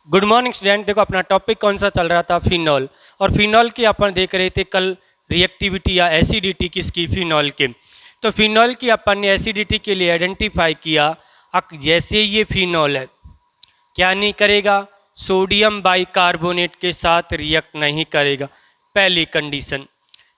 Good morning student. देखो अपना topic कौन सा चल रहा था, फिनॉल। और फिनॉल की अपन देख रहे थे कल रिएक्टिविटी या एसिडिटी किसकी, फिनॉल के। तो फिनॉल की अपन ने एसिडिटी के लिए आइडेंटिफाई किया। जैसे ये फिनॉल है, क्या नहीं करेगा, सोडियम बाइकार्बोनेट के साथ रिएक्ट नहीं करेगा, पहली कंडीशन।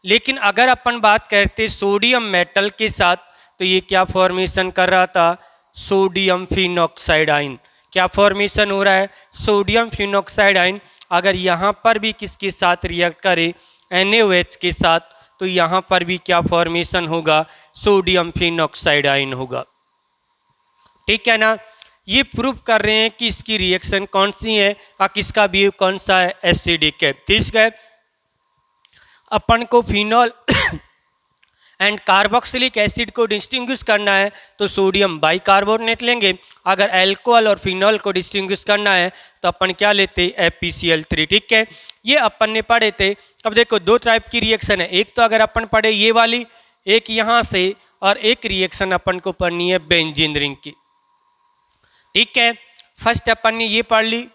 लेकिन अगर अपन बात करते सोडियम मेटल के साथ, तो ये क्या फॉर्मेशन कर रहा था, सोडियम फिनॉक्साइड आयन। क्या फॉर्मेशन हो रहा है, सोडियम फिनॉक्साइड आयन। अगर यहाँ पर भी किसके साथ रिएक्ट करे, NaOH के साथ, तो यहाँ पर भी क्या फॉर्मेशन होगा, सोडियम फिनॉक्साइड आयन होगा। ठीक है ना। ये प्रूव कर रहे हैं कि इसकी रिएक्शन कौन सी है और किसका भी कौन सा है, एसिडिक है। ठीक है। अपन को फिनॉल एंड कार्बोक्सिलिक एसिड को डिस्टिंग्विश करना है तो सोडियम बाइकार्बोनेट लेंगे। अगर अल्कोहल और फिनॉल को डिस्टिंग्विश करना है तो अपन क्या लेते, FeCl3। ठीक है, ये अपन ने पढ़े थे। अब देखो दो टाइप की रिएक्शन है, एक तो अगर अपन पढ़े ये वाली, एक यहाँ से, और एक रिएक्शन अपन को पढ़नी है बेंजीन रिंग की। ठीक है, फर्स्ट अपन ने ये पढ़ ली।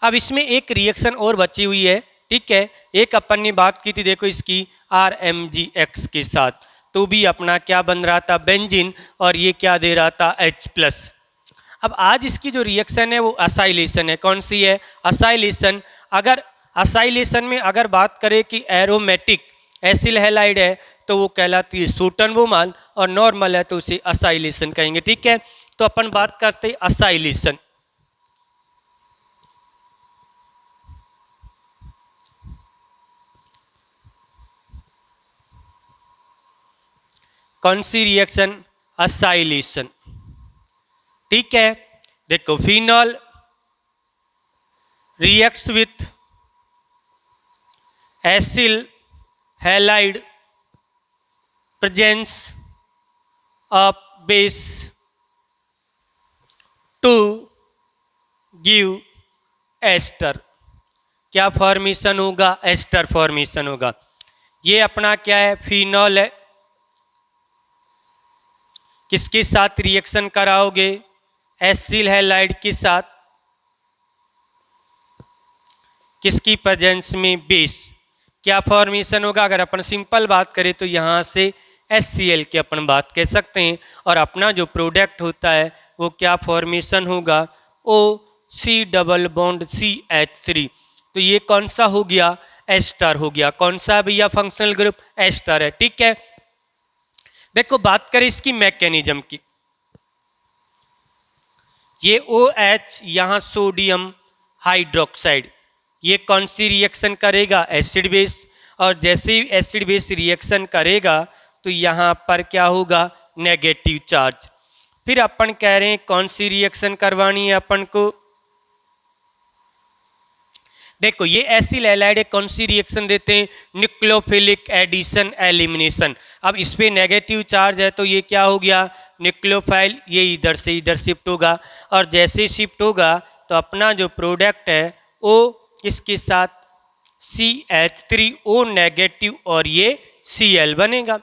अब इसमें एक रिएक्शन और बची हुई है। ठीक है, एक अपन ने बात की थी, देखो इसकी RMgX के साथ, तो भी अपना क्या बन रहा था, बेंजीन, और ये क्या दे रहा था, H+। अब आज इसकी जो रिएक्शन है वो असाइलेशन है। कौन सी है, असाइलेशन। अगर असाइलेशन में अगर बात करें कि एरोमेटिक एसिल हैलाइड है तो वो कहलाती है सूटनबोमाल, और नॉर्मल है तो उसे असाइलेशन कहेंगे। ठीक है, तो अपन बात करते हैं असाइलेशन। कौन सी रिएक्शन, असाइलेशन। ठीक है, देखो phenol reacts with acyl halide presence of base to give ester. क्या फॉर्मेशन होगा, एस्टर फॉर्मेशन होगा। ये अपना क्या है, फिनॉल है। किसके साथ रिएक्शन कराओगे, एसिल हैलाइड के साथ, किसकी प्रेजेंस में, बेस। क्या फॉर्मेशन होगा, अगर अपन सिंपल बात करें तो यहाँ से HCl की अपन बात कह सकते हैं, और अपना जो प्रोडक्ट होता है वो क्या फॉर्मेशन होगा, OC डबल बॉन्ड CH3। तो ये कौन सा हो गया, एस्टर हो गया। कौन सा भैया, फंक्शनल ग्रुप एस्टर है। ठीक है, देखो बात करें इसकी मैकेनिज्म की। ये OH, यहाँ सोडियम हाइड्रोक्साइड, ये कौन सी रिएक्शन करेगा, एसिड बेस। और जैसे ही एसिड बेस रिएक्शन करेगा तो यहाँ पर क्या होगा, नेगेटिव चार्ज। फिर अपन कह रहे हैं कौन सी रिएक्शन करवानी है अपन को। देखो ये एसिल हैलाइड कौन सी रिएक्शन देते हैं, न्यूक्लियोफिलिक एडिशन एलिमिनेशन। अब इस पे नेगेटिव चार्ज है तो ये क्या हो गया, न्यूक्लियोफाइल, ये इधर से इधर शिफ्ट होगा, और जैसे शिफ्ट होगा तो अपना जो प्रोडक्ट है वो इसके साथ CH3O नेगेटिव, और ये Cl बनेगा।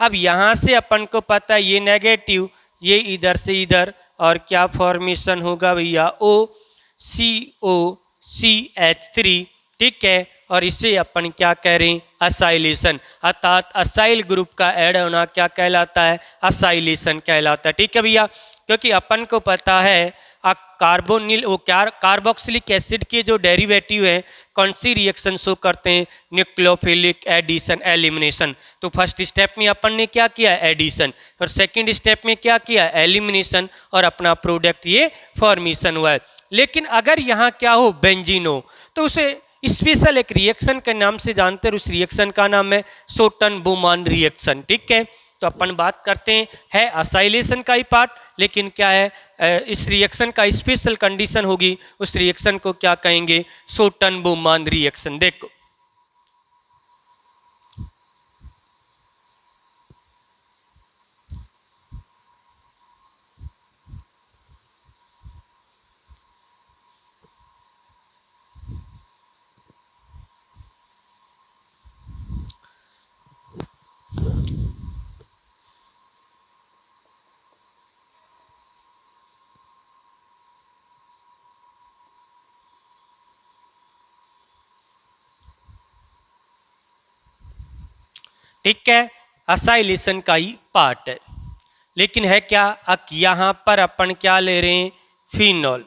अब यहाँ से अपन को पता है ये नेगेटिव, ये इधर से इधर, और क्या फॉर्मेशन होगा भैया, OCO-CH3। ठीक है, और इसे अपन क्या कह रहे हैं, असाइलेशन, अर्थात असाइल ग्रुप का ऐड होना क्या कहलाता है, असाइलेशन कहलाता है। ठीक है भैया, क्योंकि अपन को पता है कार्बोनिल वो क्या, कार्बोक्सिलिक एसिड के जो डेरिवेटिव हैं कौन सी रिएक्शन शो करते हैं, न्यूक्लियोफिलिक एडिशन एलिमिनेशन। तो फर्स्ट स्टेप में अपन ने क्या किया, एडिशन, और सेकंड स्टेप में क्या किया, एलिमिनेशन, और अपना प्रोडक्ट ये फॉर्मेशन हुआ है। लेकिन अगर यहाँ क्या हो, बेंजीन हो, तो उसे स्पेशल एक रिएक्शन के नाम से जानते हैं, उस रिएक्शन का नाम है सोटन-बोमान रिएक्शन। ठीक है, तो अपन बात करते हैं, है असाइलेशन का ही पार्ट, लेकिन क्या है, इस रिएक्शन का स्पेशल कंडीशन होगी, उस रिएक्शन को क्या कहेंगे, सोटन-बोमान रिएक्शन। देखो ठीक है, असाइलेशन का ही पार्ट है। लेकिन है क्या, यहाँ पर अपन क्या ले रहे हैं, फिनॉल।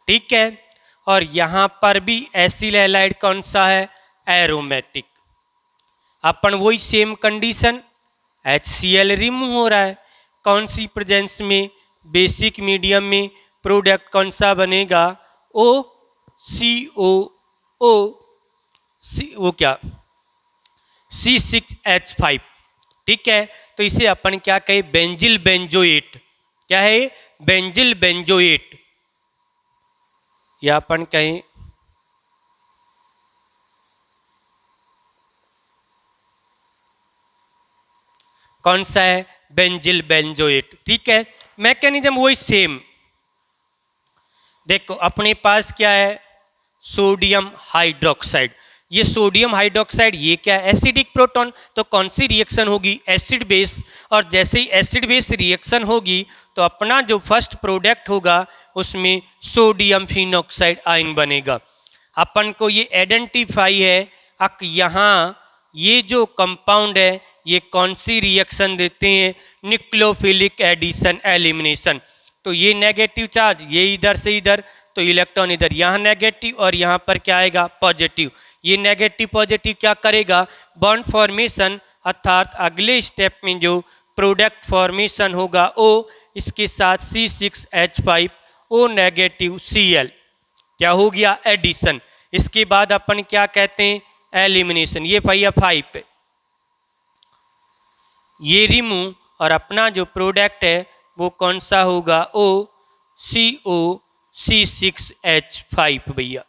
ठीक है, और यहाँ पर भी एसिल हैलाइड कौन सा है, एरोमेटिक। अपन वही सेम कंडीशन, HCl रिमूव हो रहा है, कौन सी प्रेजेंस में, बेसिक मीडियम में प्रोडक्ट कौन सा बनेगा, OCO, वो क्या, C6H5। ठीक है, तो इसे अपन क्या कहे, बेंजिल बेंजोएट। क्या है, बेंजिल बेंजोएट, या अपन कहें कौन सा है, बेंजिल बेंजोएट। ठीक है, मैकेनिज्म वही सेम। देखो अपने पास क्या है, सोडियम हाइड्रोक्साइड। ये सोडियम हाइड्रोक्साइड ये क्या है, एसिडिक प्रोटॉन। तो कौन सी रिएक्शन होगी, एसिड बेस। और जैसे ही एसिड बेस रिएक्शन होगी तो अपना जो फर्स्ट प्रोडक्ट होगा उसमें सोडियम फिनॉक्साइड आयन बनेगा। अपन को ये आइडेंटिफाई है, यहाँ ये जो कंपाउंड है ये कौन सी रिएक्शन देते हैं, न्यूक्लियोफिलिक एडिशन एलिमिनेशन। तो ये नेगेटिव चार्ज, ये इधर से इधर, तो इलेक्ट्रॉन इधर, यहाँ नेगेटिव और यहाँ पर क्या आएगा, पॉजिटिव। ये नेगेटिव पॉजिटिव क्या करेगा, बॉन्ड फॉर्मेशन, अर्थात अगले स्टेप में जो प्रोडक्ट फॉर्मेशन होगा ओ, इसके साथ C6H5 O नेगेटिव Cl, क्या हो गया, एडिशन। इसके बाद अपन क्या कहते हैं, एलिमिनेशन। ये भैया 5 है, ये रिमूव, और अपना जो प्रोडक्ट है वो कौन सा होगा, OCO C6H5 भैया।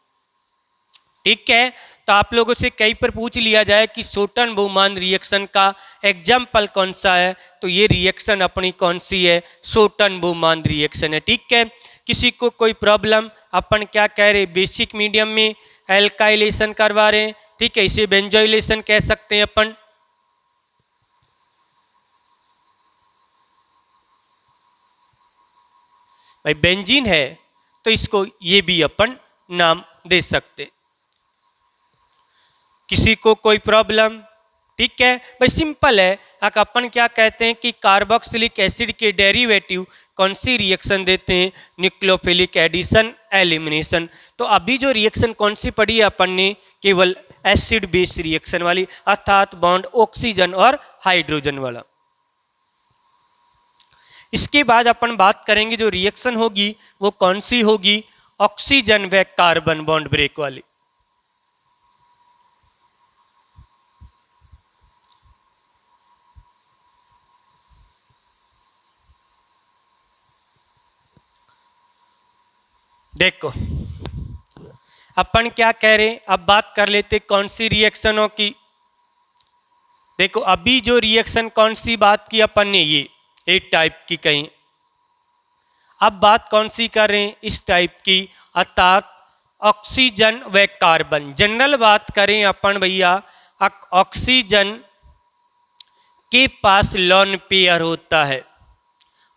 ठीक है, तो आप लोगों से कई पर पूछ लिया जाए कि शोटन बोहमान रिएक्शन का एग्जाम्पल कौन सा है, तो ये रिएक्शन अपनी कौन सी है, शोटन बोहमान रिएक्शन है। ठीक है, किसी को कोई प्रॉब्लम, अपन क्या कह रहे, बेसिक मीडियम में एल्काइलेशन करवा रहे हैं। ठीक है, इसे बेंजोइलेशन कह सकते हैं अपन। भाई बेंजीन है तो इसको ये भी अपन नाम दे सकते। किसी को कोई प्रॉब्लम, ठीक है भाई, सिंपल है। अपन क्या कहते हैं कि कार्बोक्सिलिक एसिड के डेरिवेटिव कौन सी रिएक्शन देते हैं, न्यूक्लियोफिलिक एडिशन एलिमिनेशन। तो अभी जो रिएक्शन कौन सी पढ़ी है अपन ने, केवल एसिड बेस रिएक्शन वाली, अर्थात बॉन्ड ऑक्सीजन और हाइड्रोजन वाला। इसके बाद अपन बात करेंगे जो रिएक्शन होगी वो कौन सी होगी, ऑक्सीजन व कार्बन बॉन्ड ब्रेक वाली। देखो अपन क्या कह रहे हैं, अब बात कर लेते कौन सी रिएक्शनों की। देखो अभी जो रिएक्शन कौन सी बात की अपन ने, ये एक टाइप की कहीं। अब बात कौन सी कर रहे हैं, इस टाइप की, अर्थात ऑक्सीजन व कार्बन। जनरल बात करें अपन भैया, ऑक्सीजन के पास लोन पेयर होता है,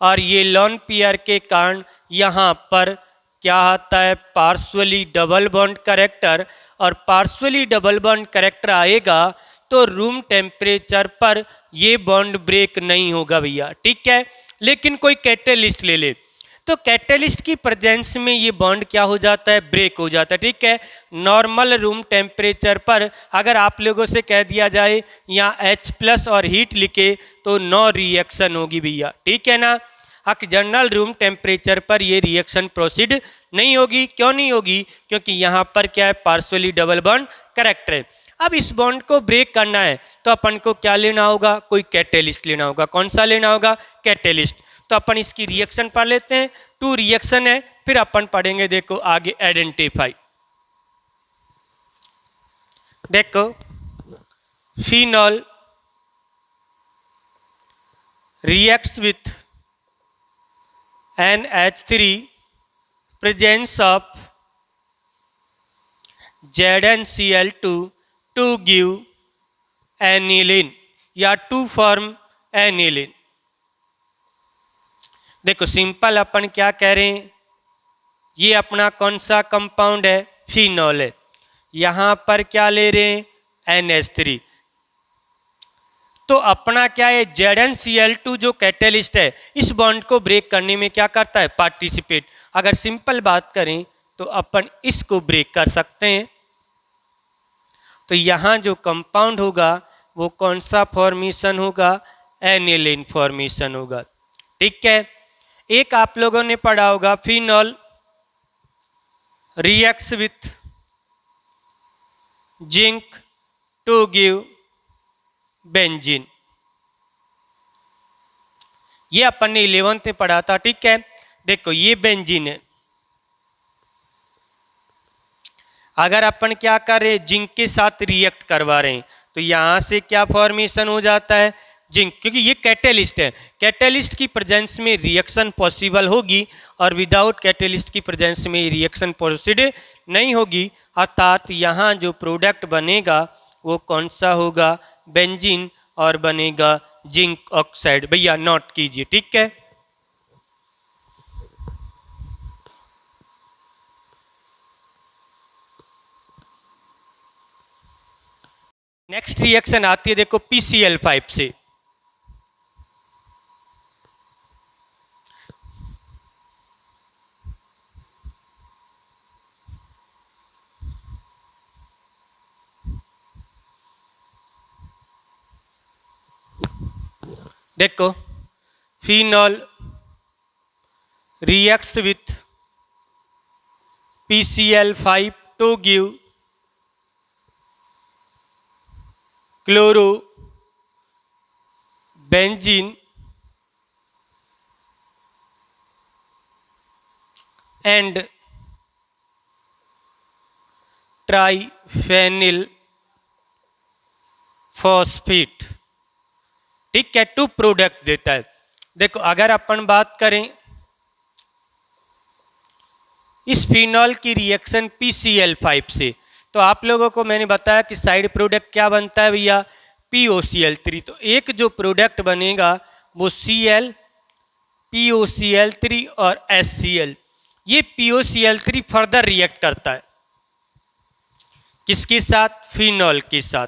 और ये लोन पेयर के कारण यहाँ पर क्या आता है, पार्शियली डबल बॉन्ड कैरेक्टर। और पार्शियली डबल बॉन्ड कैरेक्टर आएगा तो रूम टेम्परेचर पर ये बॉन्ड ब्रेक नहीं होगा भैया। ठीक है, लेकिन कोई कैटेलिस्ट ले ले तो कैटेलिस्ट की प्रेजेंस में ये बॉन्ड क्या हो जाता है, ब्रेक हो जाता है। ठीक है, नॉर्मल रूम टेम्परेचर पर अगर आप लोगों से कह दिया जाए यहाँ H+ और हीट लिखे तो नो रिएक्शन होगी भैया। ठीक है ना, जनरल रूम टेम्परेचर पर ये रिएक्शन प्रोसीड नहीं होगी। क्यों नहीं होगी, क्योंकि यहाँ पर क्या है, पार्शियली डबल बॉन्ड कैरेक्टर है। अब इस बॉन्ड को ब्रेक करना है तो अपन को क्या लेना होगा, कोई कैटेलिस्ट लेना होगा। कौन सा लेना होगा, कैटेलिस्ट। तो अपन इसकी रिएक्शन पढ़ लेते हैं, 2 रिएक्शन है, फिर अपन पढ़ेंगे देखो आगे आइडेंटिफाई। देखो phenol reacts with NH3 presence of ZnCl2 to give aniline या to form aniline। देखो सिंपल अपन क्या कह रहे हैं, ये अपना कौन सा कंपाउंड है, फिनॉल है। यहाँ पर क्या ले रहे हैं, NH3। तो अपना क्या है, ZnCl2 जो कैटेलिस्ट है इस बॉन्ड को ब्रेक करने में क्या करता है, पार्टिसिपेट। अगर सिंपल बात करें तो अपन इसको ब्रेक कर सकते हैं। तो यहाँ जो कंपाउंड होगा वो कौन सा फॉर्मेशन होगा, एनिलीन फॉर्मेशन होगा। ठीक है। एक आप लोगों ने पढ़ा होगा phenol reacts with zinc to give benzene, ये अपन ने 11th में पढ़ा था। ठीक है। देखो ये बेंजीन है, अगर अपन क्या कर रहे हैं, जिंक के साथ रिएक्ट करवा रहे हैं तो यहां से क्या फॉर्मेशन हो जाता है, जिंक, क्योंकि ये कैटेलिस्ट है। कैटेलिस्ट की प्रेजेंस में रिएक्शन पॉसिबल होगी और विदाउट कैटेलिस्ट की प्रेजेंस में रिएक्शन पॉसिबल नहीं होगी। अर्थात यहाँ जो प्रोडक्ट बनेगा वो कौन सा होगा, बेंजीन, और बनेगा जिंक ऑक्साइड। भैया नोट कीजिए। ठीक है। नेक्स्ट रिएक्शन आती है देखो PCl5 से। देखो phenol reacts with PCl5 to give chlorobenzene and triphenyl phosphate. ठीक है, टू प्रोडक्ट देता है। देखो अगर अपन बात करें इस फिनॉल की रिएक्शन PCl5 से, तो आप लोगों को मैंने बताया कि साइड प्रोडक्ट क्या बनता है भैया, POCl3। तो एक जो प्रोडक्ट बनेगा वो Cl, POCl3 और HCl। ये POCl3 फर्दर रिएक्ट करता है किसके साथ, फिनॉल के साथ।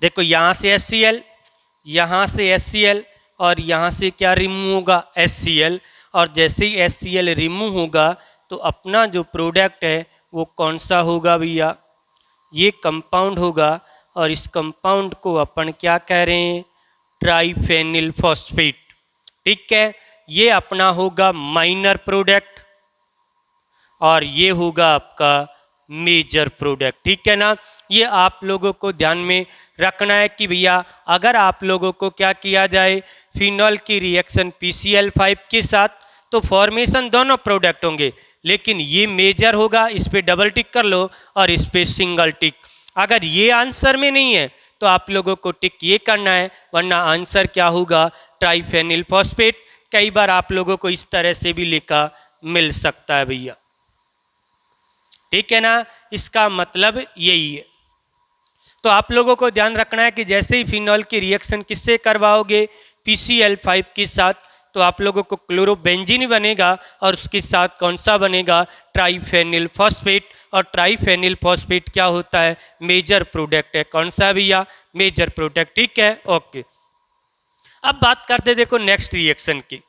देखो यहां से HCl, यहां से HCl और यहां से क्या रिमूव होगा, HCl। और जैसे ही HCl रिमूव होगा तो अपना जो प्रोडक्ट है वो कौन सा होगा भैया, ये कंपाउंड होगा। और इस कंपाउंड को अपन क्या कह रहे हैं, ट्राइफेनिल फॉस्फेट। ठीक है, ये अपना होगा माइनर प्रोडक्ट और ये होगा आपका मेजर प्रोडक्ट। ठीक है ना। ये आप लोगों को ध्यान में रखना है कि भैया अगर आप लोगों को क्या किया जाए, फिनॉल की रिएक्शन PCl5 के साथ, तो फॉर्मेशन दोनों प्रोडक्ट होंगे, लेकिन ये मेजर होगा, इस पे डबल टिक कर लो और इस पे सिंगल टिक। अगर ये आंसर में नहीं है तो आप लोगों को टिक ये करना है, वरना आंसर क्या होगा, ट्राइफेनिल फॉस्फेट। कई बार आप लोगों को इस तरह से भी लिखा मिल सकता है भैया। ठीक है ना, इसका मतलब यही है। तो आप लोगों को ध्यान रखना है कि जैसे ही फिनॉल की रिएक्शन किससे करवाओगे, PCl5 के साथ, तो आप लोगों को क्लोरोबेंजीन बनेगा और उसके साथ कौन सा बनेगा, ट्राइफेनिल फॉस्फेट। और ट्राइफेनिल फॉस्फेट क्या होता है, मेजर प्रोडक्ट है। कौन सा भैया, मेजर प्रोडक्ट। ठीक है, ओके। अब बात करते देखो नेक्स्ट रिएक्शन की।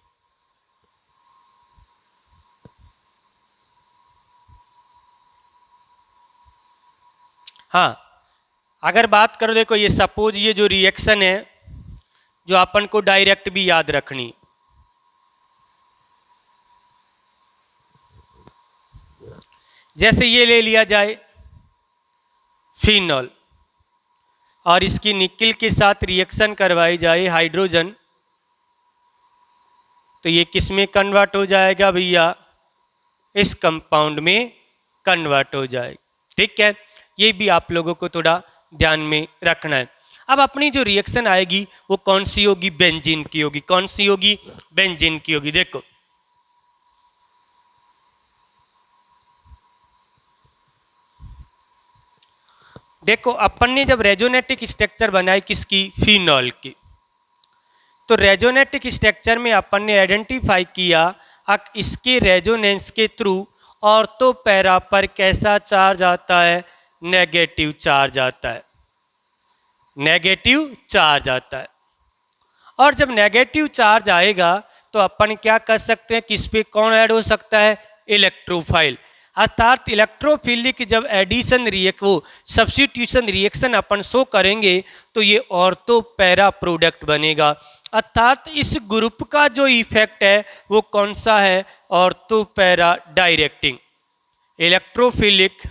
हाँ, अगर बात करो देखो ये सपोज ये जो रिएक्शन है जो अपन को डायरेक्ट भी याद रखनी, जैसे ये ले लिया जाए फिनॉल और इसकी निकिल के साथ रिएक्शन करवाई जाए हाइड्रोजन, तो ये किस में कन्वर्ट हो जाएगा भैया, इस कंपाउंड में कन्वर्ट हो जाएगा। ठीक है, ये भी आप लोगों को थोड़ा ध्यान में रखना है। अब अपनी जो रिएक्शन आएगी वो कौन सी होगी, बेंजीन की होगी। कौन सी होगी, बेंजीन की होगी। देखो देखो अपन ने जब रेजोनेटिक स्ट्रक्चर बनाई किसकी, फिनॉल की, तो रेजोनेटिक स्ट्रक्चर में अपन ने आइडेंटिफाई किया इसके रेजोनेंस के थ्रू ऑर्थो पैरा पर कैसा चार्ज आता है, नेगेटिव चार्ज आता है, नेगेटिव चार्ज आता है। और जब नेगेटिव चार्ज आएगा तो अपन क्या कर सकते हैं कि इस पे कौन ऐड हो सकता है, इलेक्ट्रोफाइल, अर्थात इलेक्ट्रोफिलिक जब एडिशन रिएक्ट वो सब्स्टिट्यूशन रिएक्शन अपन शो करेंगे तो ये ऑर्थो पैरा प्रोडक्ट बनेगा, अर्थात इस ग्रुप का जो इफेक्ट है वो कौन सा है, ortho para directing, electrophilic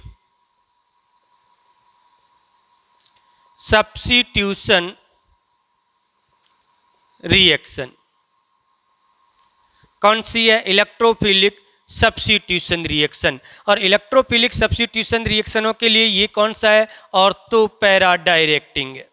substitution reaction, कौन सी है, इलेक्ट्रोफिलिक सब्स्टिट्यूशन रिएक्शन। और इलेक्ट्रोफिलिक सब्स्टिट्यूशन रिएक्शनों के लिए ये कौन सा है, ऑर्थो पैरा डायरेक्टिंग है।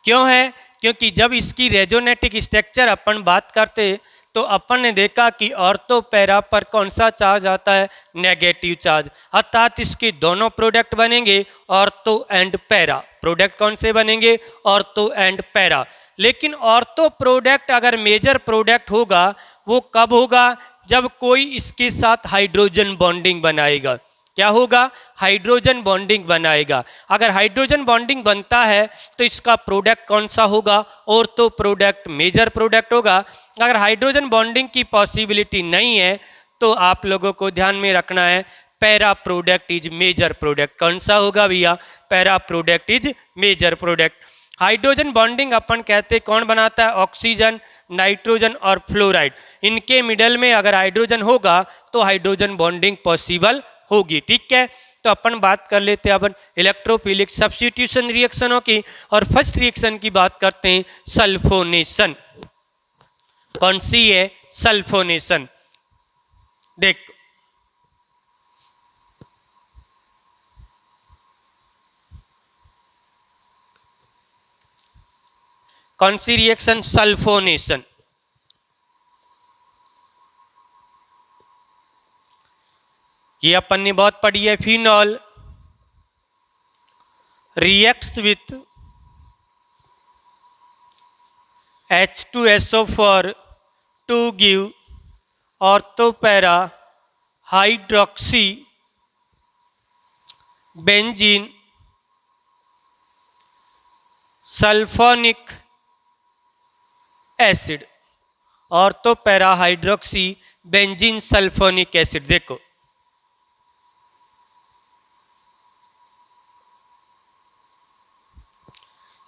क्यों है, क्योंकि जब इसकी रेजोनेटिक स्ट्रक्चर अपन बात करते तो अपन ने देखा कि ऑर्थो पैरा पर कौन सा चार्ज आता है, नेगेटिव चार्ज, अर्थात इसके दोनों प्रोडक्ट बनेंगे ऑर्थो एंड पैरा, प्रोडक्ट कौन से बनेंगे, ऑर्थो एंड पैरा। लेकिन ऑर्थो प्रोडक्ट अगर मेजर प्रोडक्ट होगा वो कब होगा, जब कोई इसके साथ हाइड्रोजन बॉन्डिंग बनाएगा, क्या होगा, हाइड्रोजन बॉन्डिंग बनाएगा। अगर हाइड्रोजन बॉन्डिंग बनता है तो इसका प्रोडक्ट कौन सा होगा, ऑर्थो प्रोडक्ट मेजर प्रोडक्ट होगा। अगर हाइड्रोजन बॉन्डिंग की पॉसिबिलिटी नहीं है तो आप लोगों को ध्यान में रखना है para product is major product, कौन सा होगा भैया, para product is major product. Hydrogen bonding अपन कहते कौन बनाता है, ऑक्सीजन, नाइट्रोजन और फ्लोराइड, इनके मिडल में अगर हाइड्रोजन होगा तो हाइड्रोजन बॉन्डिंग पॉसिबल होगी, ठीक है। तो अपन बात कर लेते हैं अपन इलेक्ट्रोफिलिक सब्स्टिट्यूशन रिएक्शनों की, और फर्स्ट रिएक्शन की बात करते हैं सल्फोनेशन। कौन सी है, सल्फोनेशन। देख कौन सी रिएक्शन, सल्फोनेशन। ये अपन ने बहुत पढ़ी है, phenol reacts with H2SO4 to give orthopara hydroxy benzene sulphonic acid, ortho para hydroxy benzene sulphonic acid. देखो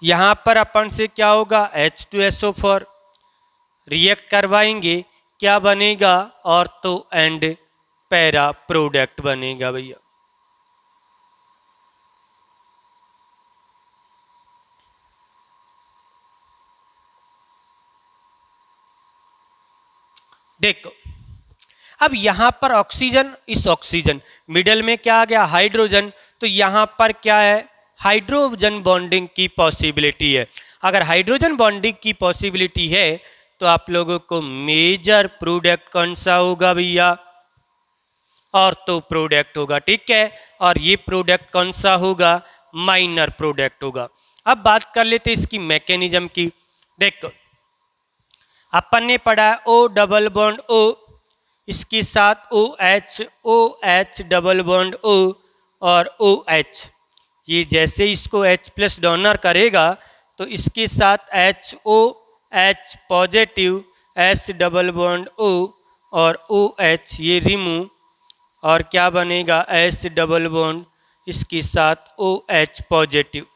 यहां पर अपन से क्या होगा, H2SO4 रिएक्ट करवाएंगे, क्या बनेगा, ऑर्थो एंड पैरा प्रोडक्ट बनेगा भैया। देखो अब यहां पर ऑक्सीजन, इस ऑक्सीजन मिडल में क्या आ गया, हाइड्रोजन, तो यहां पर क्या है, हाइड्रोजन बॉन्डिंग की पॉसिबिलिटी है। अगर हाइड्रोजन बॉन्डिंग की पॉसिबिलिटी है तो आप लोगों को मेजर प्रोडक्ट कौन सा होगा भैया, ऑर्थो प्रोडक्ट होगा, ठीक है। और ये प्रोडक्ट कौन सा होगा, माइनर प्रोडक्ट होगा। अब बात कर लेते इसकी मैकेनिज्म की। देखो अपन ने पढ़ा O डबल बॉन्ड O, इसके साथ OH डबल बॉन्ड O और OH, ये जैसे इसको H+ डोनर करेगा तो इसके साथ HOH positive, S double bond O और OH ये रिमूव, और क्या बनेगा, S डबल बॉन्ड इसके साथ OH पॉजिटिव,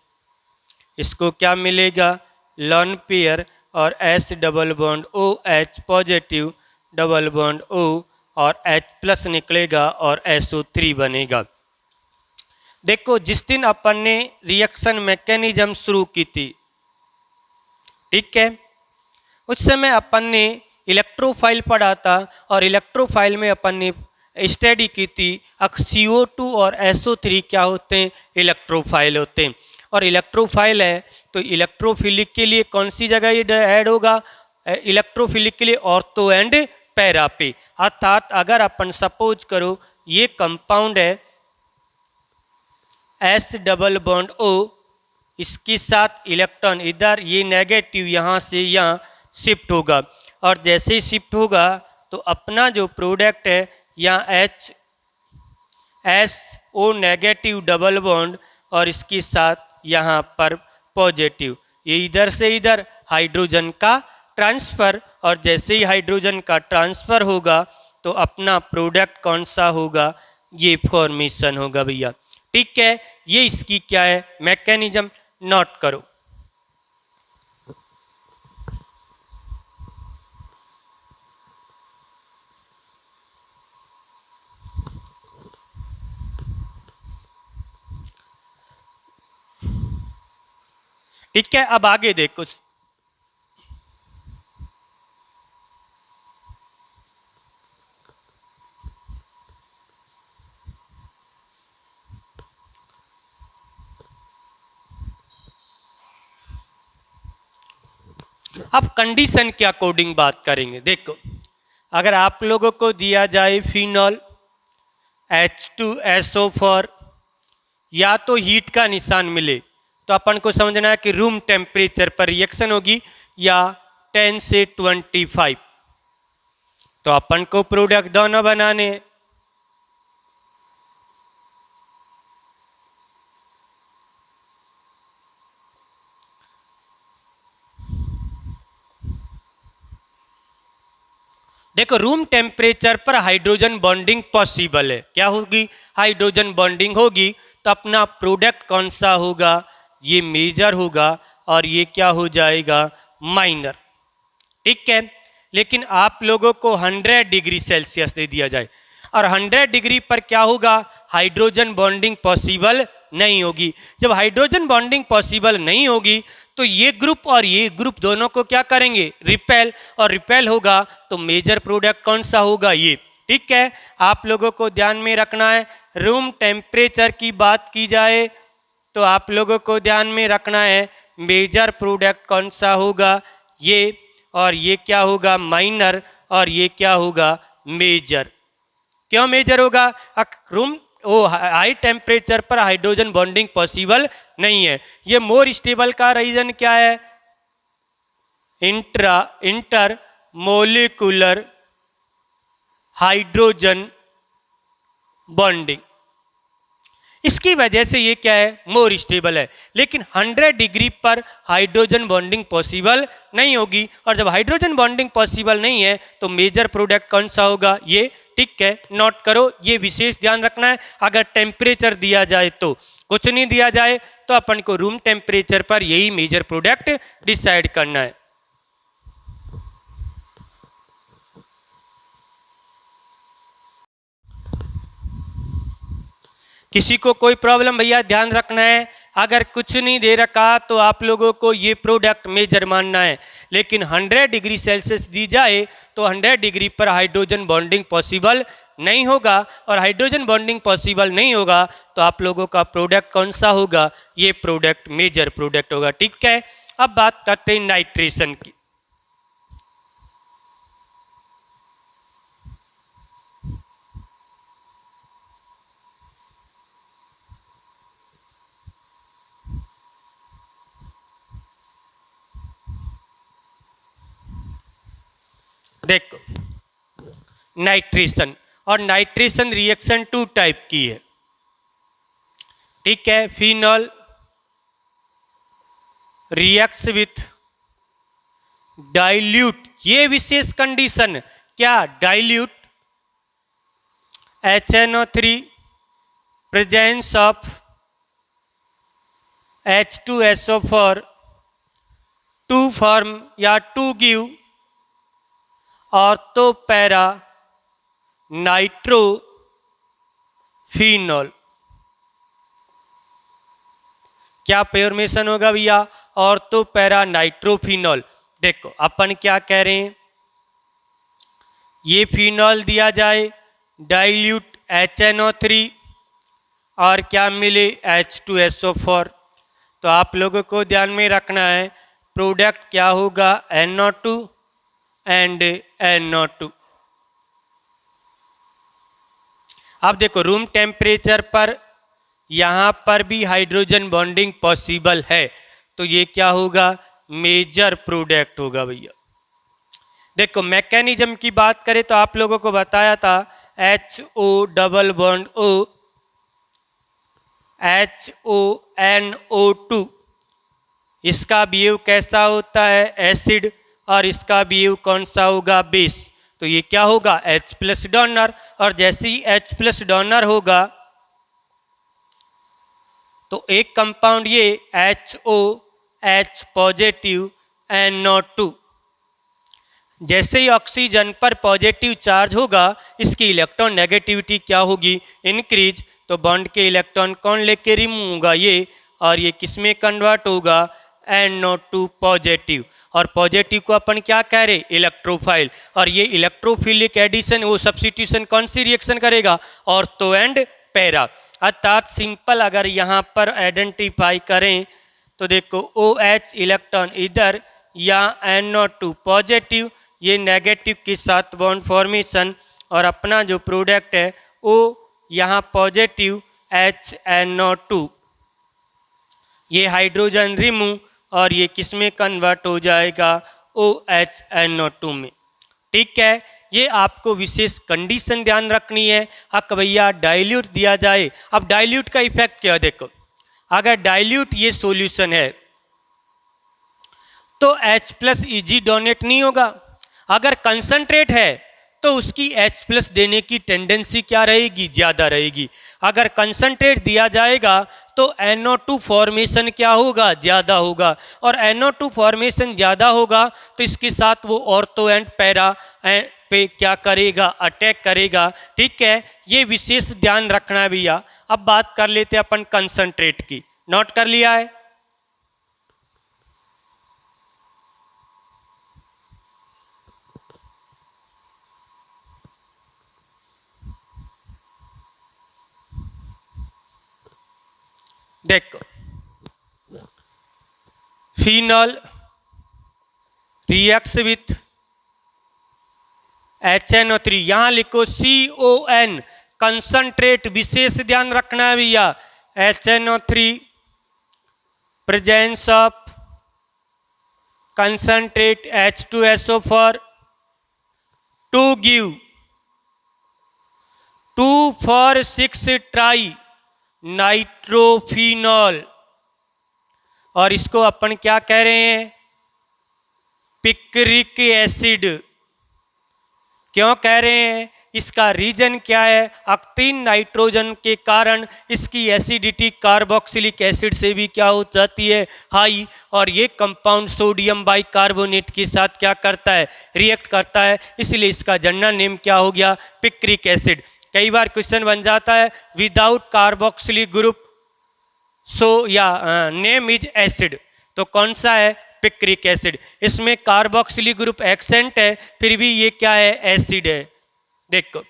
इसको क्या मिलेगा, लॉन पेयर, और S double bond OH positive double bond O और H+ निकलेगा और SO3 बनेगा। देखो जिस दिन अपन ने रिएक्शन मैकेनिज्म शुरू की थी, ठीक है, उस समय अपन ने इलेक्ट्रोफाइल पढ़ा था, और इलेक्ट्रोफाइल में अपन ने स्टडी की थी CO2 और SO3 क्या होते हैं, इलेक्ट्रोफाइल होते हैं। और इलेक्ट्रोफाइल है तो इलेक्ट्रोफिलिक के लिए कौन सी जगह ये ऐड होगा, इलेक्ट्रोफिलिक के लिए ऑर्थो एंड पैरा पे, अर्थात अगर अपन सपोज करो ये कंपाउंड है एस डबल बॉन्ड ओ, इसके साथ इलेक्ट्रॉन इधर, ये नेगेटिव यहाँ से यहाँ शिफ्ट होगा, और जैसे ही शिफ्ट होगा तो अपना जो प्रोडक्ट है यहाँ H S O negative double bond और इसके साथ यहाँ पर पॉजिटिव, ये इधर से इधर हाइड्रोजन का ट्रांसफ़र, और जैसे ही हाइड्रोजन का ट्रांसफ़र होगा तो अपना प्रोडक्ट कौन सा होगा, ये फॉर्मेशन होगा भैया। ठीक है, ये इसकी क्या है मैकेनिज्म, नोट करो। ठीक है, अब आगे देखो। अब कंडीशन के अकॉर्डिंग बात करेंगे। देखो, अगर आप लोगों को दिया जाए फिनॉल H2SO4, या तो हीट का निशान मिले तो अपन को समझना है कि रूम टेम्परेचर पर रिएक्शन होगी, या 10 से 25, तो अपन को प्रोडक्ट दोनों बनाने हैं। देखो, रूम टेम्परेचर पर हाइड्रोजन बॉन्डिंग पॉसिबल है, क्या होगी, हाइड्रोजन बॉन्डिंग होगी, तो अपना प्रोडक्ट कौन सा होगा, ये मेजर होगा, और ये क्या हो जाएगा, माइनर। ठीक है, लेकिन आप लोगों को 100 डिग्री सेल्सियस दे दिया जाए और 100 डिग्री पर क्या होगा, हाइड्रोजन बॉन्डिंग पॉसिबल नहीं होगी। जब हाइड्रोजन बॉन्डिंग पॉसिबल नहीं होगी तो ये ग्रुप और ये ग्रुप दोनों को क्या करेंगे, रिपेल, और रिपेल होगा तो मेजर प्रोडक्ट कौन सा होगा, ये। ठीक है, आप लोगों को ध्यान में रखना है, रूम टेम्परेचर की बात की जाए तो आप लोगों को ध्यान में रखना है मेजर प्रोडक्ट कौन सा होगा, ये, और ये क्या होगा, माइनर, और ये क्या होगा, मेजर। क्यों मेजर होगा, रूम हाई टेम्परेचर पर हाइड्रोजन बॉन्डिंग पॉसिबल नहीं है। ये मोर स्टेबल का रीजन क्या है, इंटर मोलिकुलर हाइड्रोजन बॉन्डिंग, इसकी वजह से ये क्या है, मोर स्टेबल है। लेकिन 100 डिग्री पर हाइड्रोजन बॉन्डिंग पॉसिबल नहीं होगी, और जब हाइड्रोजन बॉन्डिंग पॉसिबल नहीं है तो मेजर प्रोडक्ट कौन सा होगा, ये। ठीक है, नोट करो, ये विशेष ध्यान रखना है। अगर टेम्परेचर दिया जाए तो, कुछ नहीं दिया जाए तो अपन को रूम टेम्परेचर पर यही मेजर प्रोडक्ट डिसाइड करना है। किसी को कोई प्रॉब्लम भैया, ध्यान रखना है, अगर कुछ नहीं दे रखा तो आप लोगों को ये प्रोडक्ट मेजर मानना है, लेकिन 100 डिग्री सेल्सियस दी जाए तो 100 डिग्री पर हाइड्रोजन बॉन्डिंग पॉसिबल नहीं होगा, और हाइड्रोजन बॉन्डिंग पॉसिबल नहीं होगा तो आप लोगों का प्रोडक्ट कौन सा होगा, ये प्रोडक्ट मेजर प्रोडक्ट होगा। ठीक है, अब बात करते हैं नाइट्रेशन की। देखो, नाइट्रेशन, और नाइट्रेशन रिएक्शन 2 टाइप की है। ठीक है, फिनॉल रिएक्ट्स विथ डाइल्यूट, ये विशेष कंडीशन, क्या, dilute HNO3 presence of H2SO4 to form या to give ortho para nitro phenol. क्या फॉर्मेशन होगा भैया, ऑर्थो पैरा नाइट्रोफिनॉल। देखो, अपन क्या कह रहे हैं, ये फिनॉल दिया जाए, डाइल्यूट HNO3 और क्या मिले, H2SO4, तो आप लोगों को ध्यान में रखना है प्रोडक्ट क्या होगा, NO2 एंड NO2। अब देखो, रूम टेम्परेचर पर यहाँ पर भी हाइड्रोजन बॉन्डिंग पॉसिबल है, तो ये क्या होगा, मेजर प्रोडक्ट होगा भैया। देखो मैकेनिज्म की बात करें तो आप लोगों को बताया था HO double bond O HONO2, इसका बिहेव कैसा होता है, एसिड, और इसका बिहेव कौन सा होगा, बेस। तो ये क्या होगा, H प्लस डोनर, और जैसे ही H प्लस डोनर होगा तो एक कंपाउंड ये HOH पॉजिटिव NO2, जैसे ही ऑक्सीजन पर पॉजिटिव चार्ज होगा इसकी इलेक्ट्रॉन नेगेटिविटी क्या होगी, इंक्रीज। तो बॉन्ड के इलेक्ट्रॉन कौन लेके रिमूव होगा, ये, और ये किस में कन्वर्ट होगा, NO2 पॉजिटिव। और पॉजिटिव को अपन क्या कह रहे, इलेक्ट्रोफाइल, और ये इलेक्ट्रोफिलिक एडिशन वो सब्स्टिट्यूशन कौन सी रिएक्शन करेगा, ऑर्थो एंड पैरा। अर्थात सिंपल अगर यहाँ पर आइडेंटिफाई करें तो देखो OH इलेक्ट्रॉन इधर या NO2 पॉजिटिव, ये नेगेटिव के साथ बॉन्ड फॉर्मेशन, और अपना जो प्रोडक्ट है वो यहाँ पॉजिटिव HNO2, ये हाइड्रोजन रिमूव, और ये किस में कन्वर्ट हो जाएगा, OHNO2 में। ठीक है, ये आपको विशेष कंडीशन ध्यान रखनी है। अक भैया डाइल्यूट दिया जाए, अब डाइल्यूट का इफेक्ट क्या, देखो अगर डाइल्यूट ये सॉल्यूशन है तो H प्लस ईजी डोनेट नहीं होगा, अगर कंसंट्रेट है तो उसकी H प्लस देने की टेंडेंसी क्या रहेगी, ज़्यादा रहेगी। अगर कंसंट्रेट दिया जाएगा तो NO2 फॉर्मेशन क्या होगा, ज़्यादा होगा, और NO2 फॉर्मेशन ज़्यादा होगा तो इसके साथ वो ऑर्थो एंड पैरा पे क्या करेगा, अटैक करेगा। ठीक है, ये विशेष ध्यान रखना है भैया। अब बात कर लेते हैं अपन कंसंट्रेट की, नोट कर लिया है। देखो फिनॉल रिएक्ट्स विथ HNO3, यहां लिखो CON, कंसंट्रेट, विशेष ध्यान रखना है भैया, HNO3 presence of concentrate H2SO4 to give 2,4,6 tri nitrophenol, और इसको अपन क्या कह रहे हैं, पिक्रिक एसिड। क्यों कह रहे हैं, इसका रीजन क्या है, अक्तीन नाइट्रोजन के कारण इसकी एसिडिटी कार्बोक्सिलिक एसिड से भी क्या हो जाती है, हाई, और ये कंपाउंड सोडियम बाइकार्बोनेट के साथ क्या करता है, रिएक्ट करता है, इसलिए इसका जनरल नेम क्या हो गया, पिक्रिक एसिड। कई बार क्वेश्चन बन जाता है विदाउट कार्बोक्सिलिक ग्रुप सो या नेम इज एसिड, तो कौन सा है, पिक्रिक एसिड। इसमें कार्बोक्सिलिक ग्रुप एक्सेंट है फिर भी ये क्या है, एसिड है। देखो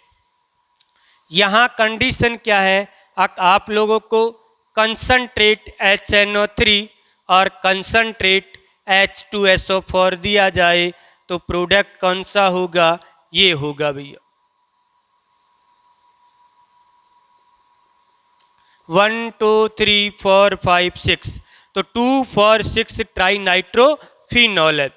यहाँ कंडीशन क्या है, आप लोगों को कंसंट्रेट HNO3 और कंसंट्रेट H2SO4 दिया जाए तो प्रोडक्ट कौन सा होगा, ये होगा भैया 1 2 3 4 5 6, तो 2 4 6 ट्राई नाइट्रोफिनॉल है।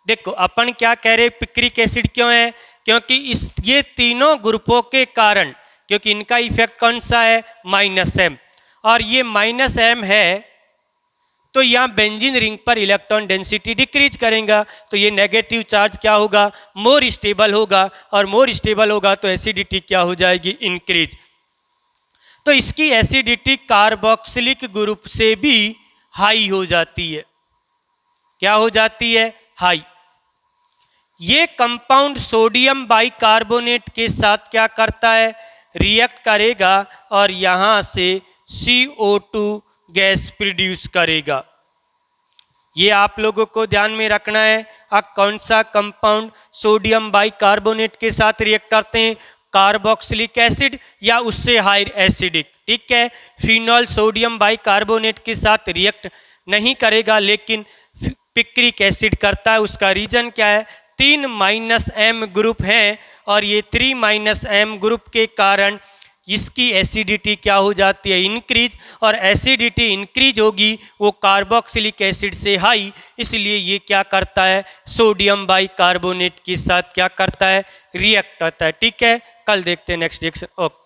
देखो अपन क्या कह रहे, पिक्रिक एसिड क्यों है, क्योंकि ये तीनों ग्रुपों के कारण, क्योंकि इनका इफेक्ट कौन सा है, -M, और ये -M है तो यहाँ बेंजीन रिंग पर इलेक्ट्रॉन डेंसिटी डिक्रीज करेगा, तो ये नेगेटिव चार्ज क्या होगा, मोर स्टेबल होगा, और मोर स्टेबल होगा तो एसिडिटी क्या हो जाएगी, इंक्रीज। तो इसकी एसिडिटी कार्बोक्सिलिक ग्रुप से भी हाई हो जाती है, क्या हो जाती है, हाई। ये कंपाउंड सोडियम बाइकार्बोनेट के साथ क्या करता है, रिएक्ट करेगा और यहां से CO2 गैस प्रोड्यूस करेगा। ये आप लोगों को ध्यान में रखना है। अब कौन सा कंपाउंड सोडियम बाइकार्बोनेट के साथ रिएक्ट करते हैं, कार्बोक्सिलिक एसिड या उससे हायर एसिडिक। ठीक है, फिनॉल सोडियम बाइकार्बोनेट के साथ रिएक्ट नहीं करेगा लेकिन पिक्रिक एसिड करता है। उसका रीजन क्या है, 3 -M ग्रुप हैं और ये 3 -M ग्रुप के कारण इसकी एसिडिटी क्या हो जाती है, इंक्रीज, और एसिडिटी इंक्रीज होगी वो कार्बोक्सिलिक एसिड से हाई, इसलिए ये क्या करता है, सोडियम बाइकार्बोनेट के साथ क्या करता है, रिएक्ट होता है। ठीक है, कल देखते हैं नेक्स्ट रिएक्शन। ओके।